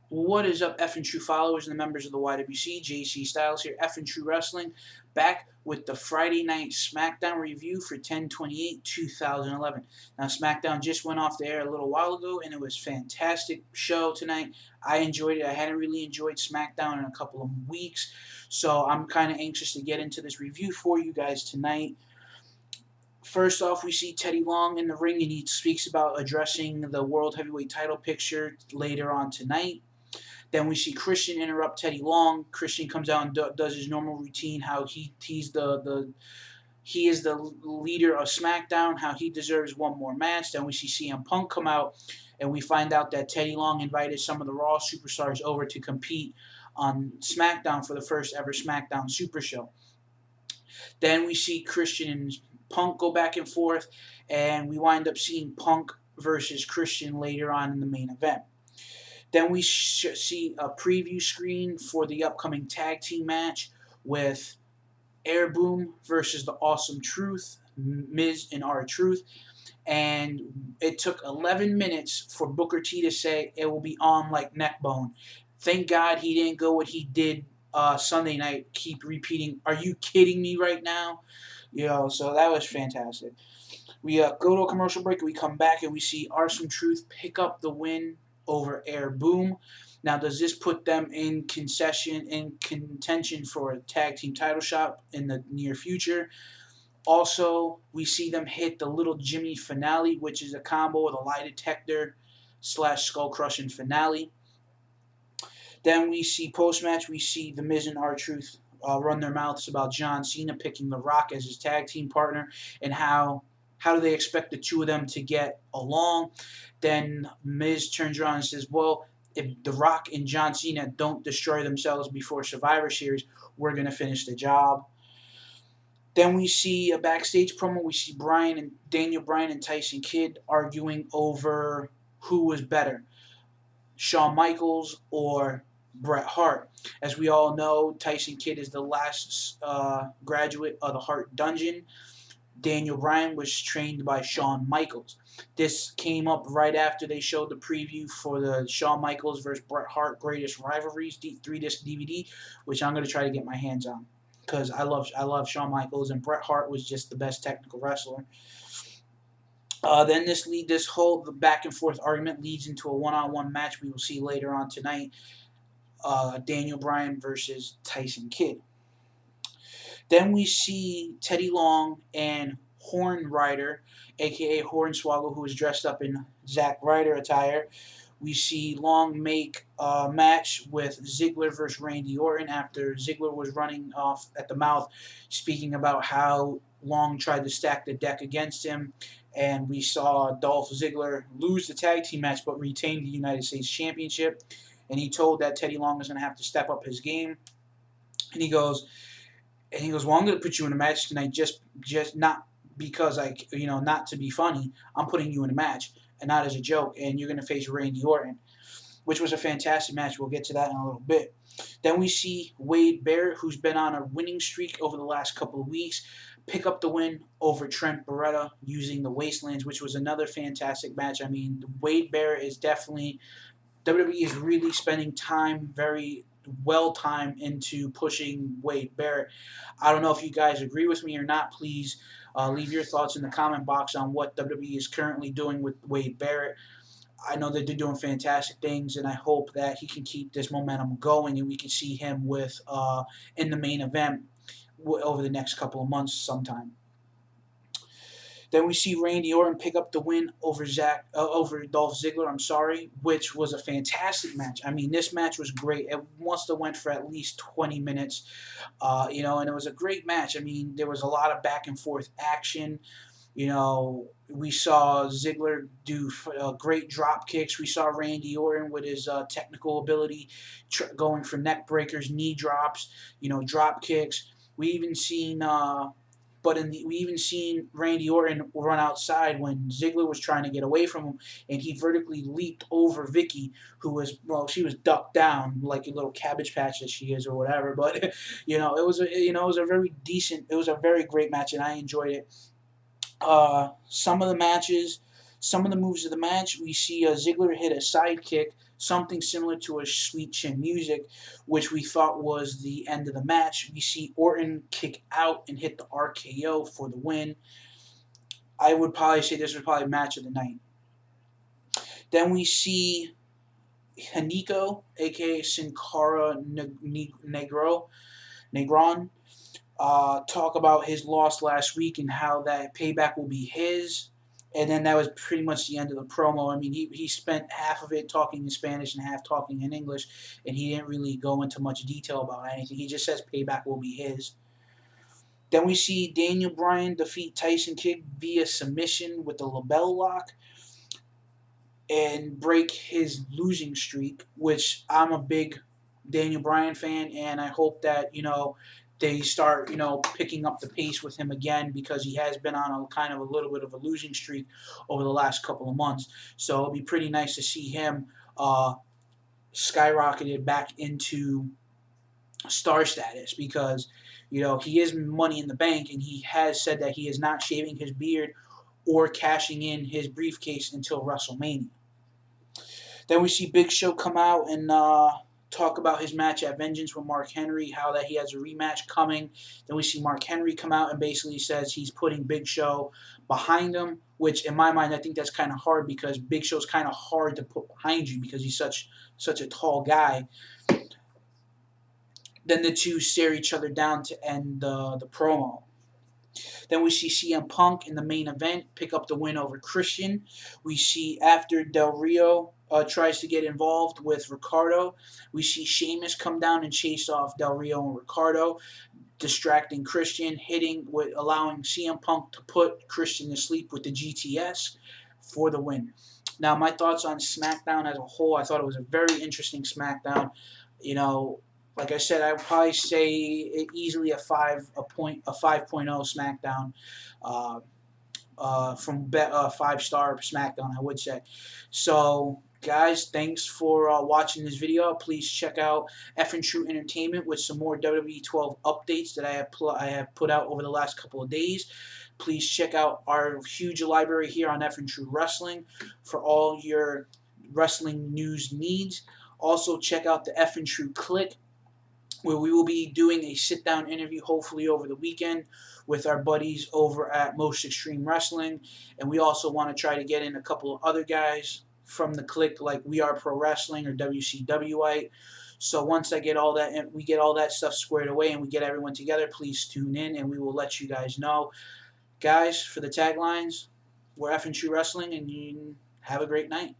What is up, F and True followers and the members of the YWC? JC Styles here, F and True Wrestling, back with the Friday Night Smackdown review for 10/28/2011. Now, Smackdown just went off the air a little while ago, and it was a fantastic show tonight. I enjoyed it. I hadn't really enjoyed Smackdown in a couple of weeks, so I'm kind of anxious to get into this review for you guys tonight. First off, we see Teddy Long in the ring, and he speaks about addressing the World Heavyweight title picture later on tonight. Then we see Christian interrupt Teddy Long. Christian comes out and does his normal routine, how he is the leader of SmackDown, how he deserves one more match. Then we see CM Punk come out, and we find out that Teddy Long invited some of the Raw superstars over to compete on SmackDown for the first ever SmackDown Super Show. Then we see Christian and Punk go back and forth, and we wind up seeing Punk versus Christian later on in the main event. Then we see a preview screen for the upcoming tag team match with Air Boom versus the Awesome Truth, Miz and R-Truth. And it took 11 minutes for Booker T to say it will be on like neckbone. Thank God he didn't go what he did Sunday night, keep repeating, "Are you kidding me right now?" So that was fantastic. We go to a commercial break, and we come back, and we see Awesome Truth pick up the win over Air Boom. Now, does this put them in contention for a tag team title shot in the near future? Also, we see them hit the Little Jimmy finale, which is a combo with a lie detector / skull crushing finale. Then we see post-match, we see The Miz and R-Truth run their mouths about John Cena picking The Rock as his tag team partner, and how do they expect the two of them to get along. Then Miz turns around and says, well, if The Rock and John Cena don't destroy themselves before Survivor Series, we're going to finish the job. Then we see a backstage promo. We see Daniel Bryan and Tyson Kidd arguing over who was better, Shawn Michaels or Bret Hart. As we all know, Tyson Kidd is the last graduate of the Hart Dungeon. Daniel Bryan was trained by Shawn Michaels. This came up right after they showed the preview for the Shawn Michaels versus Bret Hart Greatest Rivalries 3-disc DVD, which I'm going to try to get my hands on because I love Shawn Michaels, and Bret Hart was just the best technical wrestler. Then this whole back and forth argument leads into a one-on-one match we will see later on tonight. Daniel Bryan versus Tyson Kidd. Then we see Teddy Long and Horn Rider, a.k.a. Hornswoggle, who is dressed up in Zack Ryder attire. We see Long make a match with Ziggler versus Randy Orton after Ziggler was running off at the mouth, speaking about how Long tried to stack the deck against him. And we saw Dolph Ziggler lose the tag team match but retain the United States Championship. And he told that Teddy Long was going to have to step up his game. And he goes, well, I'm going to put you in a match tonight just not because not to be funny. I'm putting you in a match and not as a joke. And you're going to face Randy Orton, which was a fantastic match. We'll get to that in a little bit. Then we see Wade Barrett, who's been on a winning streak over the last couple of weeks, pick up the win over Trent Beretta using the Wastelands, which was another fantastic match. I mean, Wade Barrett is definitely, WWE is really spending time, very well time, into pushing Wade Barrett. I don't know if you guys agree with me or not. Please leave your thoughts in the comment box on what WWE is currently doing with Wade Barrett. I know that they're doing fantastic things, and I hope that he can keep this momentum going, and we can see him in the main event over the next couple of months sometime. Then we see Randy Orton pick up the win over Dolph Ziggler, which was a fantastic match. I mean, this match was great. It must have went for at least 20 minutes, and it was a great match. I mean, there was a lot of back and forth action. We saw Ziggler do great drop kicks. We saw Randy Orton with his technical ability going for neck breakers, knee drops, drop kicks. We even seen Randy Orton run outside when Ziggler was trying to get away from him, and he vertically leaped over Vicky, she was ducked down like a little cabbage patch that she is or whatever. But it was a very great match, and I enjoyed it. Some of the moves of the match, we see Ziggler hit a side kick something similar to a Sweet Chin Music, which we thought was the end of the match. We see Orton kick out and hit the RKO for the win. I would probably say this was probably match of the night. Then we see Haniko, aka Sin Cara Negron, talk about his loss last week and how that payback will be his. And then that was pretty much the end of the promo. I mean, he spent half of it talking in Spanish and half talking in English, and he didn't really go into much detail about anything. He just says payback will be his. Then we see Daniel Bryan defeat Tyson Kidd via submission with the label lock and break his losing streak, which I'm a big Daniel Bryan fan, and I hope that, they start, picking up the pace with him again, because he has been on a kind of a little bit of a losing streak over the last couple of months. So it'll be pretty nice to see him skyrocketed back into star status, because, he is Money in the Bank, and he has said that he is not shaving his beard or cashing in his briefcase until WrestleMania. Then we see Big Show come out and talk about his match at Vengeance with Mark Henry, how that he has a rematch coming. Then we see Mark Henry come out and basically says he's putting Big Show behind him, which in my mind I think that's kind of hard, because Big Show's kind of hard to put behind you because he's such a tall guy. Then the two stare each other down to end the promo. Then we see CM Punk in the main event pick up the win over Christian. We see after Del Rio tries to get involved with Ricardo, we see Sheamus come down and chase off Del Rio and Ricardo, distracting Christian, allowing CM Punk to put Christian to sleep with the GTS for the win. Now, my thoughts on SmackDown as a whole, I thought it was a very interesting SmackDown. Like I said, I would probably say easily a 5.0 SmackDown, from 5-star SmackDown, I would say. So, guys, thanks for watching this video. Please check out F and True Entertainment with some more WWE 12 updates that I have put out over the last couple of days. Please check out our huge library here on F and True Wrestling for all your wrestling news needs. Also, check out the F and True Click, where we will be doing a sit-down interview hopefully over the weekend with our buddies over at Most Extreme Wrestling. And we also want to try to get in a couple of other guys from the clique, like We Are Pro Wrestling or WCWite. So once we get all that stuff squared away and we get everyone together, please tune in and we will let you guys know. Guys, for the taglines, we're F and True Wrestling, and you have a great night.